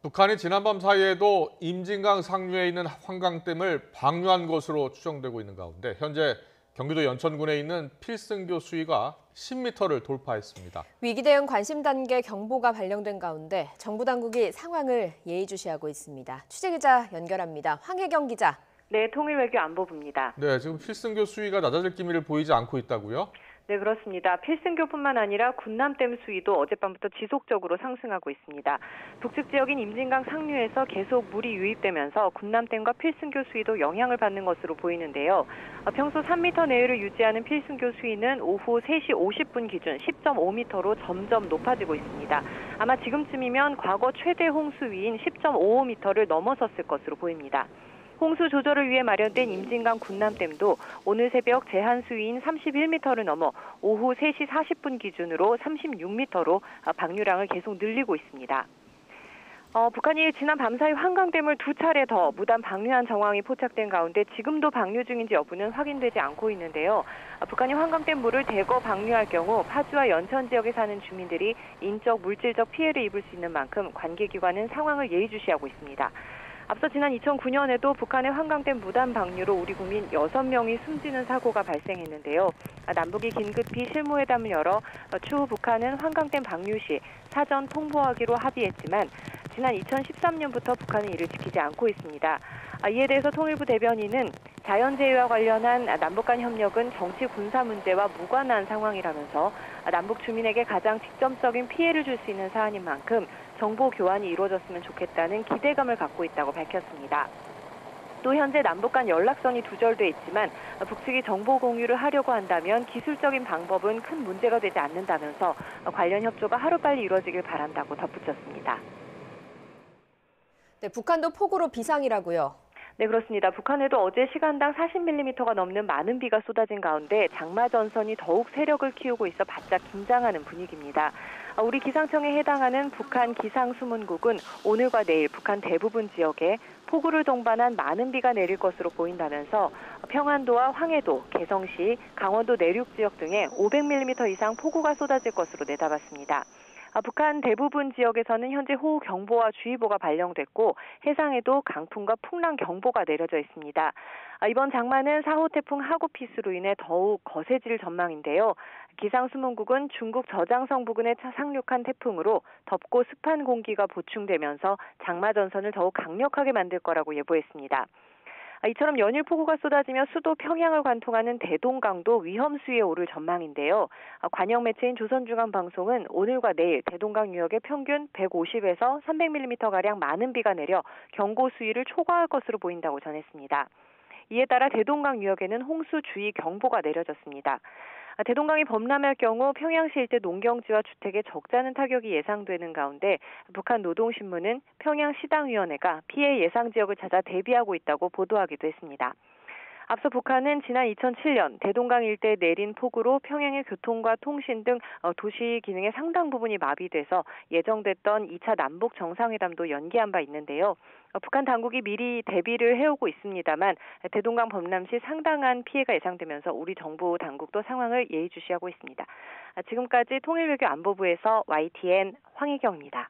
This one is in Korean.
북한이 지난밤 사이에도 임진강 상류에 있는 환강댐을 방류한 것으로 추정되고 있는 가운데 현재 경기도 연천군에 있는 필승교 수위가 10m를 돌파했습니다. 위기 대응 관심 단계 경보가 발령된 가운데 정부 당국이 상황을 예의주시하고 있습니다. 취재기자 연결합니다. 황혜경 기자. 네, 통일외교안보부입니다. 네, 지금 필승교 수위가 낮아질 기미를 보이지 않고 있다고요? 네, 그렇습니다. 필승교뿐만 아니라 군남댐 수위도 어젯밤부터 지속적으로 상승하고 있습니다. 북측 지역인 임진강 상류에서 계속 물이 유입되면서 군남댐과 필승교 수위도 영향을 받는 것으로 보이는데요. 평소 3m 내외를 유지하는 필승교 수위는 오후 3시 50분 기준 10.5m로 점점 높아지고 있습니다. 아마 지금쯤이면 과거 최대 홍수위인 10.55m를 넘어섰을 것으로 보입니다. 홍수 조절을 위해 마련된 임진강 군남댐도 오늘 새벽 제한 수위인 31m를 넘어 오후 3시 40분 기준으로 36m로 방류량을 계속 늘리고 있습니다. 북한이 지난 밤사이 환강댐을 2차례 더 무단 방류한 정황이 포착된 가운데 지금도 방류 중인지 여부는 확인되지 않고 있는데요. 북한이 환강댐 물을 대거 방류할 경우 파주와 연천 지역에 사는 주민들이 인적, 물질적 피해를 입을 수 있는 만큼 관계기관은 상황을 예의주시하고 있습니다. 앞서 지난 2009년에도 북한의 환강댐 무단 방류로 우리 국민 6명이 숨지는 사고가 발생했는데요. 남북이 긴급히 실무회담을 열어 추후 북한은 환강댐 방류 시 사전 통보하기로 합의했지만 지난 2013년부터 북한은 이를 지키지 않고 있습니다. 이에 대해서 통일부 대변인은 자연재해와 관련한 남북 간 협력은 정치 군사 문제와 무관한 상황이라면서 남북 주민에게 가장 직접적인 피해를 줄 수 있는 사안인 만큼 정보 교환이 이루어졌으면 좋겠다는 기대감을 갖고 있다고 밝혔습니다. 또 현재 남북 간 연락선이 두절돼 있지만 북측이 정보 공유를 하려고 한다면 기술적인 방법은 큰 문제가 되지 않는다면서 관련 협조가 하루빨리 이루어지길 바란다고 덧붙였습니다. 네, 북한도 폭우로 비상이라고요. 네, 그렇습니다. 북한에도 어제 시간당 40mm가 넘는 많은 비가 쏟아진 가운데 장마 전선이 더욱 세력을 키우고 있어 바짝 긴장하는 분위기입니다. 우리 기상청에 해당하는 북한 기상수문국은 오늘과 내일 북한 대부분 지역에 폭우를 동반한 많은 비가 내릴 것으로 보인다면서 평안도와 황해도, 개성시, 강원도 내륙 지역 등에 500mm 이상 폭우가 쏟아질 것으로 내다봤습니다. 북한 대부분 지역에서는 현재 호우경보와 주의보가 발령됐고 해상에도 강풍과 풍랑 경보가 내려져 있습니다. 이번 장마는 4호 태풍 하구피스로 인해 더욱 거세질 전망인데요. 기상수문국은 중국 저장성 부근에 상륙한 태풍으로 덥고 습한 공기가 보충되면서 장마 전선을 더욱 강력하게 만들 거라고 예보했습니다. 이처럼 연일 폭우가 쏟아지며 수도 평양을 관통하는 대동강도 위험 수위에 오를 전망인데요. 관영 매체인 조선중앙방송은 오늘과 내일 대동강 유역에 평균 150에서 300mm가량 많은 비가 내려 경고 수위를 초과할 것으로 보인다고 전했습니다. 이에 따라 대동강 유역에는 홍수주의 경보가 내려졌습니다. 대동강이 범람할 경우 평양시 일대 농경지와 주택에 적잖은 타격이 예상되는 가운데 북한 노동신문은 평양시당위원회가 피해 예상 지역을 찾아 대비하고 있다고 보도하기도 했습니다. 앞서 북한은 지난 2007년 대동강 일대에 내린 폭우로 평양의 교통과 통신 등 도시 기능의 상당 부분이 마비돼서 예정됐던 2차 남북 정상회담도 연기한 바 있는데요. 북한 당국이 미리 대비를 해오고 있습니다만 대동강 범람 시 상당한 피해가 예상되면서 우리 정부 당국도 상황을 예의주시하고 있습니다. 지금까지 통일외교안보부에서 YTN 황혜경입니다.